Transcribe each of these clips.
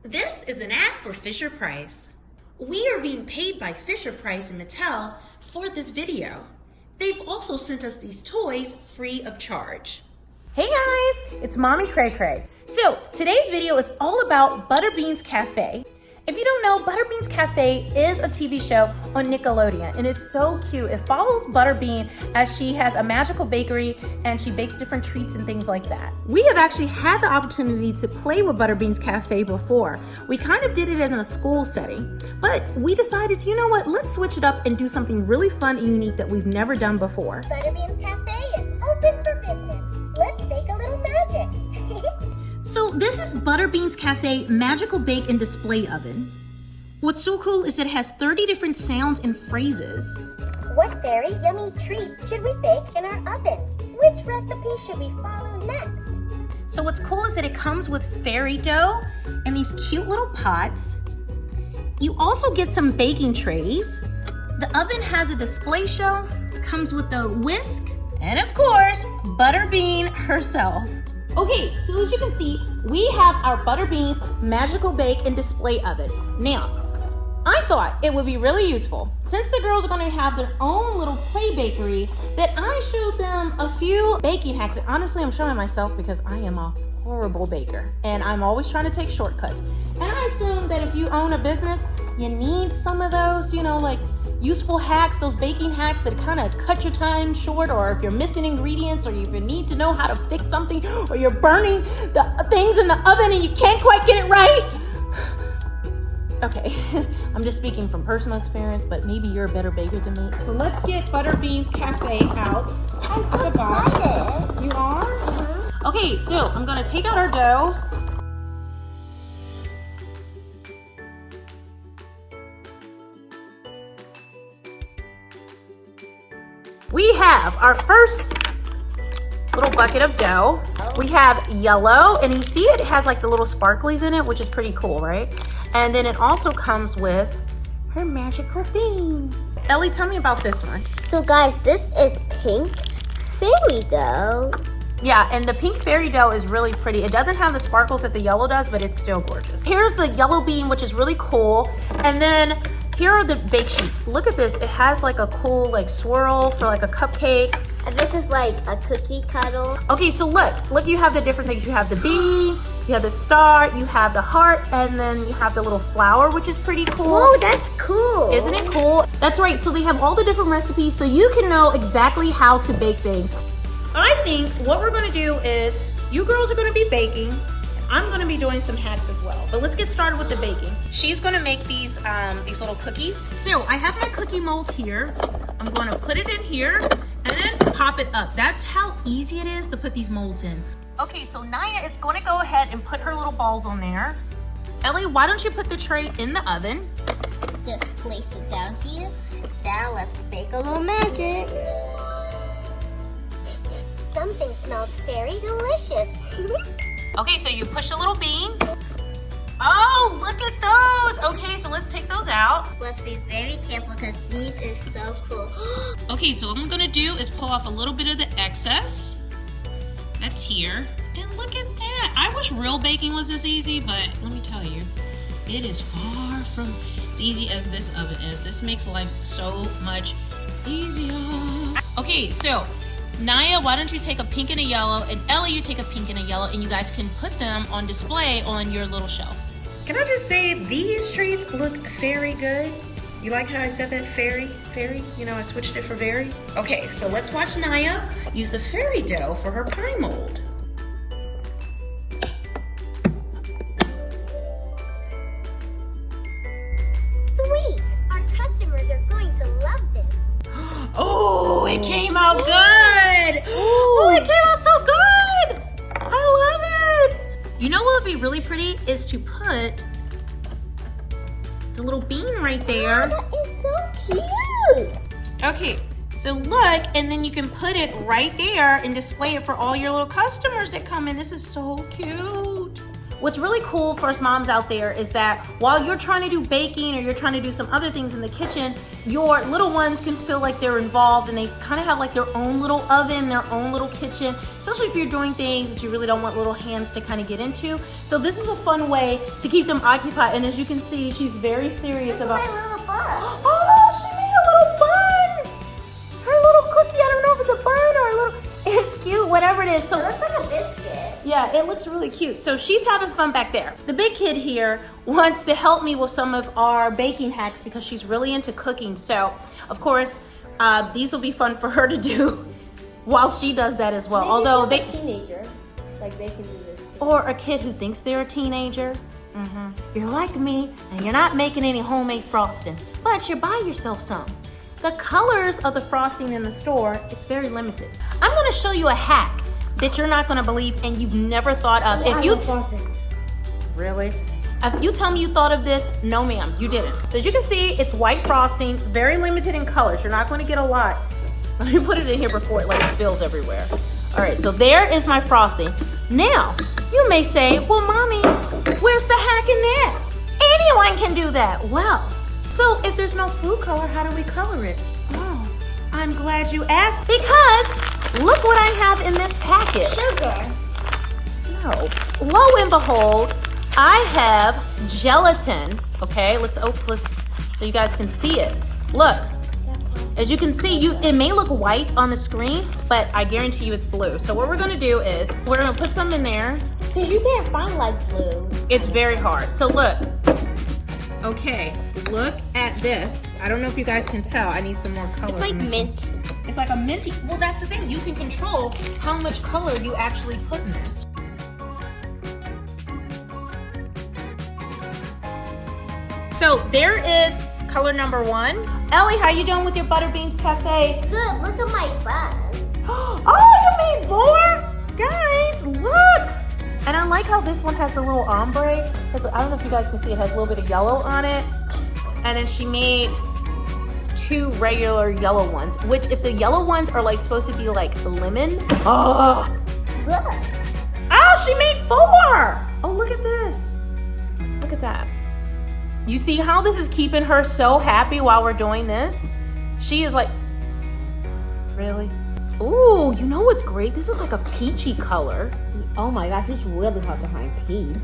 This is an ad for Fisher-Price. We are being paid by Fisher-Price and Mattel for this video. They've also sent us these toys free of charge. Hey guys, it's MamiCrayCray. So today's video is all about Butterbean's Café. If you don't know, Butterbean's Café is a TV show on Nickelodeon, and it's so cute. It follows Butterbean as she has a magical bakery and she bakes different treats and things like that. We have actually had the opportunity to play with Butterbean's Café before. We kind of did it as in a school setting, but we decided, you know what, let's switch it up and do something really fun and unique that we've never done before. Butterbean's Café is open for business. Let's make a little magic. So this is Butterbean's Café Magical Bake and Display Oven. What's so cool is it has 30 different sounds and phrases. What very yummy treat should we bake in our oven? Which recipe should we follow next? So what's cool is that it comes with fairy dough and these cute little pots. You also get some baking trays. The oven has a display shelf, comes with a whisk, and of course, Butterbean herself. Okay, so as you can see, we have our Butterbean's Magical Bake and Display Oven. Now, I thought it would be really useful, since the girls are going to have their own little play bakery, that I showed them a few baking hacks. And honestly, I'm showing myself because I am a horrible baker, and I'm always trying to take shortcuts. And I assume that if you own a business, you need some of those, like useful hacks, those baking hacks that kind of cut your time short, or if you're missing ingredients, or if you need to know how to fix something, or you're burning the things in the oven and you can't quite get it right. Okay, I'm just speaking from personal experience, but maybe you're a better baker than me. So let's get Butterbean's Café out. I'm so excited. You are? Mm-hmm. Okay, so I'm gonna take out our dough. We have our first little bucket of dough. We have yellow, and you see it has like the little sparklies in it, which is pretty cool, right? And then it also comes with her magical bean. Ellie, tell me about this one. So guys, this is pink fairy dough. Yeah, and the pink fairy dough is really pretty. It doesn't have the sparkles that the yellow does, but it's still gorgeous. Here's the yellow bean, which is really cool. And then here are the bake sheets. Look at this. It has like a cool like swirl for like a cupcake. And this is like a cookie cuddle. Okay, so look, you have the different things. You have the bee, you have the star, you have the heart, and then you have the little flower, which is pretty cool. Whoa, that's cool. Isn't it cool? That's right, so they have all the different recipes so you can know exactly how to bake things. I think what we're gonna do is, you girls are gonna be baking, I'm gonna be doing some hacks as well. But let's get started with the baking. She's gonna make these little cookies. So I have my cookie mold here. I'm gonna put it in here and then pop it up. That's how easy it is to put these molds in. Okay, so Naiah is gonna go ahead and put her little balls on there. Ellie, why don't you put the tray in the oven? Just place it down here. Now let's bake a little magic. Something smells very delicious. Okay, so you push a little bean. Oh, look at those. Okay, so let's take those out. Let's be very careful because these is so cool. Okay, so what I'm gonna do is pull off a little bit of the excess. That's here. And look at that. I wish real baking was this easy, but let me tell you, it is far from as easy as this oven is. This makes life so much easier. Okay, so Naiah, why don't you take a pink and a yellow, and Ellie, you take a pink and a yellow, and you guys can put them on display on your little shelf. Can I just say, these treats look very good. You like how I said that, fairy? I switched it for very. Okay, so let's watch Naiah use the fairy dough for her pie mold. Sweet! Our customers are going to love this. Oh, it came out good! Oh, it came out so good! I love it! You know what would be really pretty is to put the little bean right there. Oh, that is so cute! Okay, so look, and then you can put it right there and display it for all your little customers that come in. This is so cute. what's really cool for us moms out there is that while you're trying to do baking or you're trying to do some other things in the kitchen, your little ones can feel like they're involved and they kind of have like their own little oven, their own little kitchen, especially if you're doing things that you really don't want little hands to kind of get into. So this is a fun way to keep them occupied. And as you can see, she's very serious about. My little bun. Oh, she made a little bun. Her little cookie. I don't know if it's a bun or a little. It's cute, whatever it is. So It looks like a biscuit. yeah, it looks really cute. So she's having fun back there. The big kid here wants to help me with some of our baking hacks because she's really into cooking. So, of course, these will be fun for her to do while she does that as well. Maybe Although if you're they, a teenager, like they can do this. or a kid who thinks they're a teenager. You're like me and you're not making any homemade frosting, but you buy yourself some. The colors of the frosting in the store, it's very limited. I'm gonna show you a hack that you're not gonna believe and you've never thought of. I love frosting. Really? If you tell me you thought of this, no ma'am, you didn't. So as you can see, it's white frosting, very limited in colors. You're not gonna get a lot. Let me put it in here before it like spills everywhere. All right, so there is my frosting. Now, you may say, well, mommy, where's the hack in that? Anyone can do that. Well, so if there's no food color, how do we color it? Oh, I'm glad you asked because look what I have in this packet. Sugar. No. Lo and behold, I have gelatin. Okay, let's open this so you guys can see it. Look, as you can see, it may look white on the screen, but I guarantee you it's blue. So what we're gonna do is we're gonna put some in there. Because you can't find like blue. It's very hard. So look. Okay, look at this. I don't know if you guys can tell. I need some more color. It's like in this mint. one. It's like a minty. Well, that's the thing. You can control how much color you actually put in this. So there is color number 1. Ellie, how you doing with your Butterbeans Cafe? Good, look at my bun. Oh, you made more? Guys, look! And I like how this one has the little ombre. I don't know if you guys can see, it has a little bit of yellow on it. And then she made 2 regular yellow ones, which if the yellow ones are like supposed to be like lemon. Oh, she made 4. Oh, look at this. Look at that. You see how this is keeping her so happy while we're doing this? She is like, really? Ooh, you know what's great? This is like a peachy color. Oh my gosh, it's really hard to find peach.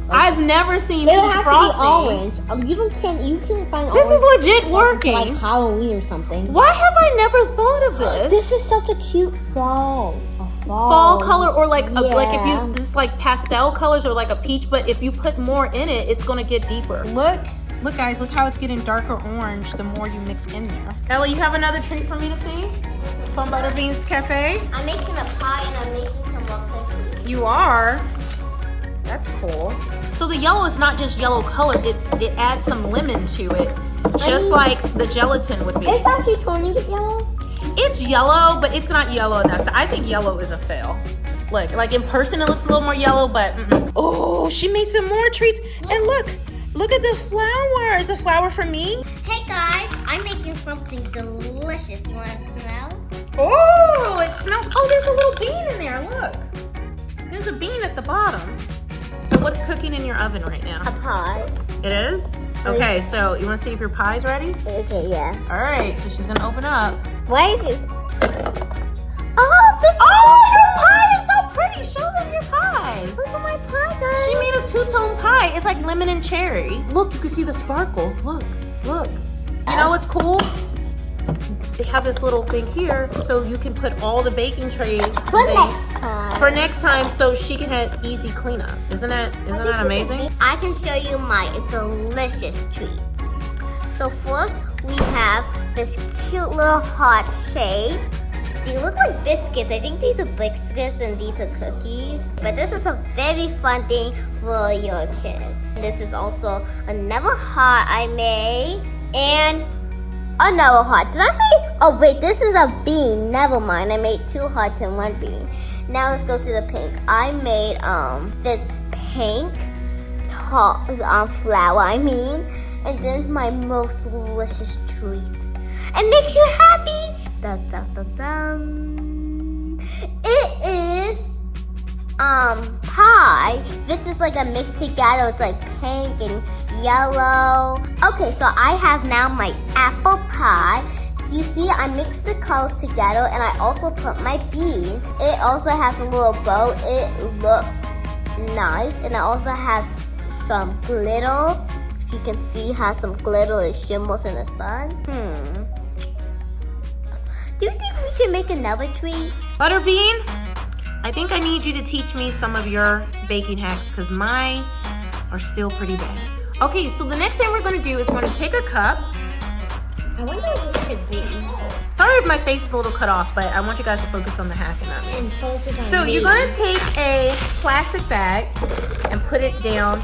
I've never seen They peach don't have frosting. to be orange. You can't find orange. This is legit working. Like Halloween or something. Why have I never thought of this? This is such a cute fall. Fall color, or like like if Yeah. you this like pastel colors or like a peach, but if you put more in it, it's gonna get deeper. Look guys, look how it's getting darker orange the more you mix in there. Ellie, you have another treat for me to see from Butterbeans Cafe? I'm making a pie and I'm making some more cookies. You are? That's cool. So the yellow is not just yellow color, it adds some lemon to it, just like the gelatin would be. It's actually turning it yellow. It's yellow, but it's not yellow enough. So I think yellow is a fail. Look, like in person it looks a little more yellow, but oh, she made some more treats. And look at the flower. Is the flower for me? Hey guys, I'm making something delicious. You want to smell? Oh, it smells. Oh, there's a little bean in there. Look, there's a bean at the bottom. So what's cooking in your oven right now? A pie. It is? Okay, so you want to see if your pie's ready? Okay, yeah. All right, so she's gonna open up. Wait. Your pie is so pretty. Show them your pie. Look at my pie, guys. She made a 2-tone pie. It's like lemon and cherry. Look, you can see the sparkles. Look. You know what's cool? They have this little thing here so you can put all the baking trays For next time. for next time so she can have easy cleanup. Isn't that amazing? I can show you my delicious treats. So first, we have this cute little heart shape. They look like biscuits. I think these are biscuits and these are cookies. But this is a very fun thing for your kids. This is also another heart I made. And another heart. Did I make? Oh wait, this is a bean. Never mind. I made 2 hearts and 1 bean. Now let's go to the pink. I made this pink flower. And then my most delicious treat. It makes you happy. Dun, dun, dun, dun. It is pie. This is like a mix together. It's like pink and yellow. Okay, so I have now my apple pie. So you see, I mixed the colors together, and I also put my bean. It also has a little bow. It looks nice, and it also has some glitter. You can see it has some glitter. It shimmers in the sun. Do you think we should make another tree? Butterbean, I think I need you to teach me some of your baking hacks because mine are still pretty bad. Okay, so the next thing we're gonna do is we're gonna take a cup. I wonder what this could be. Sorry if my face is a little cut off, but I want you guys to focus on the hack and not me. And focus on So me. you're gonna take a plastic bag and put it down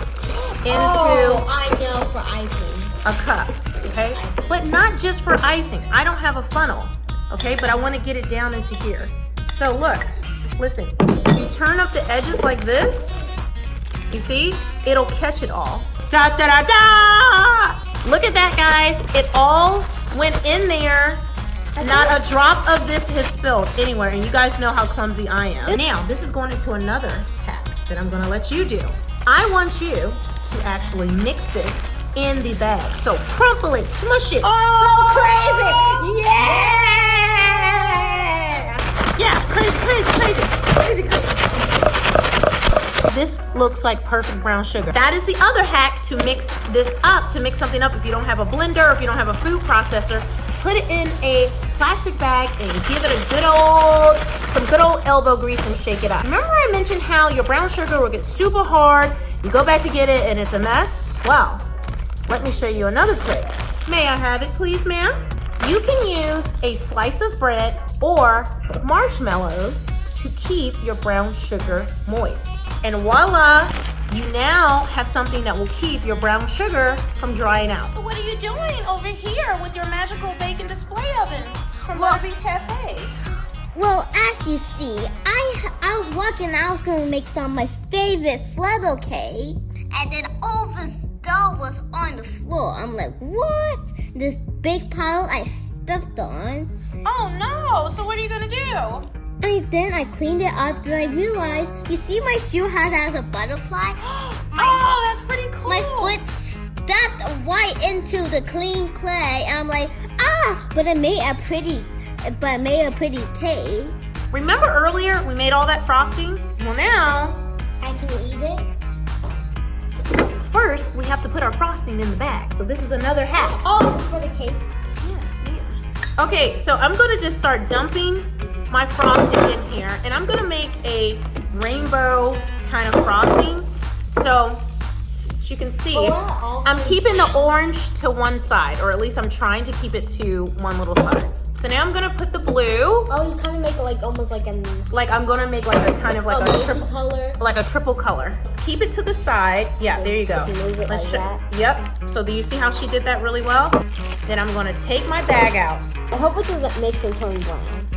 into I know, for icing. a cup, okay? But not just for icing. I don't have a funnel, okay? But I wanna get it down into here. So look, listen, you turn up the edges like this, you see? It'll catch it all. Da da da da! Look at that, guys. It all went in there. Not a drop of this has spilled anywhere, and you guys know how clumsy I am. Now, this is going into another hack that I'm gonna let you do. I want you to actually mix this in the bag. So crumple it, smush it. Oh, crazy! Yeah! Yeah, crazy, crazy, crazy, crazy, crazy. This looks like perfect brown sugar. That is the other hack to mix this up, to mix something up if you don't have a blender or if you don't have a food processor. Put it in a plastic bag and give it some good old elbow grease and shake it up. Remember I mentioned how your brown sugar will get super hard, you go back to get it and it's a mess? Well, let me show you another trick. May I have it please, ma'am? You can use a slice of bread or marshmallows to keep your brown sugar moist. And voila, you now have something that will keep your brown sugar from drying out. What are you doing over here with your magical bacon display oven from Butterbean's Café? Well, as you see, I was walking. I was going to make some of my favorite flutter cake, and then all this dough was on the floor. I'm like, what? This big pile I stepped on. Oh no, so what are you gonna do? And then I cleaned it up, and I realized, you see my shoe has a butterfly? Oh, that's pretty cool. My foot stepped right into the clean clay, and I'm like, but I made a pretty cake. Remember earlier we made all that frosting? Well now, I can eat it. first we have to put our frosting in the bag. So this is another hack. Oh, for the cake. Yes, yeah. Okay, so I'm gonna just start dumping my frosting in here, and I'm gonna make a rainbow kind of frosting. So, as you can see, I'm keeping the orange to one side, or at least I'm trying to keep it to one little side. So now I'm gonna put the blue. Oh, you kind of make it like almost like a Like I'm gonna make like a kind of like a triple color. like a triple color. Keep it to the side. Yeah, there you go. Move it like that. Yep. So do you see how she did that really well? Then I'm gonna take my bag out. I hope it doesn't make some turn brown.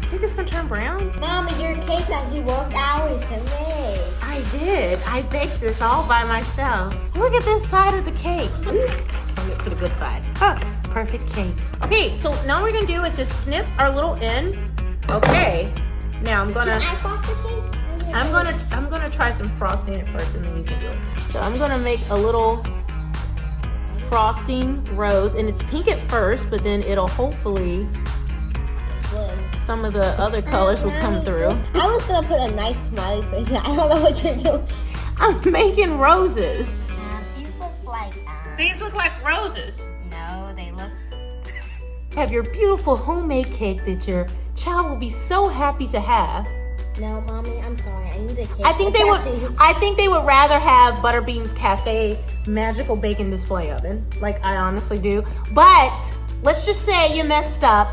You think it's gonna turn brown? Mama, your cake that you worked hours to make. I did. I baked this all by myself. Look at this side of the cake. I'll get to the good side. Perfect cake. Okay, so now what we're gonna do is just snip our little end. Okay. Now I'm gonna Can I frost the cake? I'm gonna try some frosting at first and then you can do it. So I'm gonna make a little frosting rose, and it's pink at first, but then it'll hopefully some of the other colors will come through. I was gonna put a nice smiley face. I don't know what you're doing. I'm making roses. These look like These look like roses. No, they look. Have your beautiful homemade cake that your child will be so happy to have. No, Mommy, I'm sorry. I need a cake. I think they would rather have Butterbean's Café magical bacon display oven, like I honestly do. But let's just say you messed up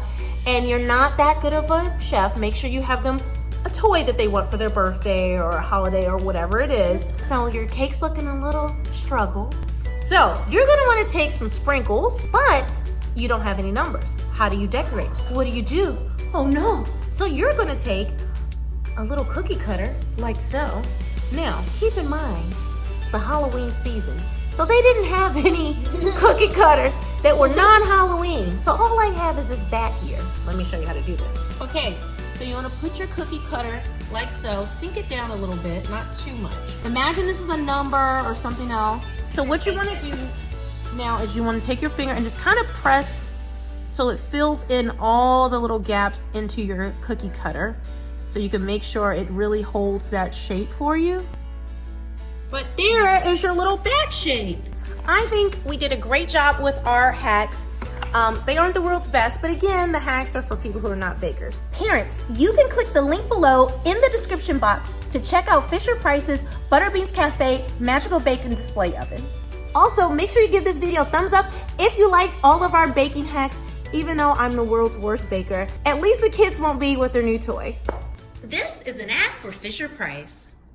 and you're not that good of a chef. Make sure you have them a toy that they want for their birthday or a holiday or whatever it is. So your cake's looking a little struggle. So you're gonna wanna take some sprinkles, but you don't have any numbers. How do you decorate? What do? Oh no. So you're gonna take a little cookie cutter, like so. Now, keep in mind, it's the Halloween season. So they didn't have any cookie cutters that were non-Halloween. So all I have is this bat here. Let me show you how to do this. Okay, So you want to put your cookie cutter like so, sink it down a little bit, not too much. Imagine this is a number or something else. So what you want to do now is you want to take your finger and just kind of press so it fills in all the little gaps into your cookie cutter, so you can make sure it really holds that shape for you. But there is your little bat shape. I think we did a great job with our hacks. They aren't the world's best, but again, the hacks are for people who are not bakers. Parents, you can click the link below in the description box to check out Fisher-Price's Butterbean's Café Magical Baking Display Oven. Also, make sure you give this video a thumbs up if you liked all of our baking hacks. Even though I'm the world's worst baker, at least the kids won't be with their new toy. This is an ad for Fisher-Price.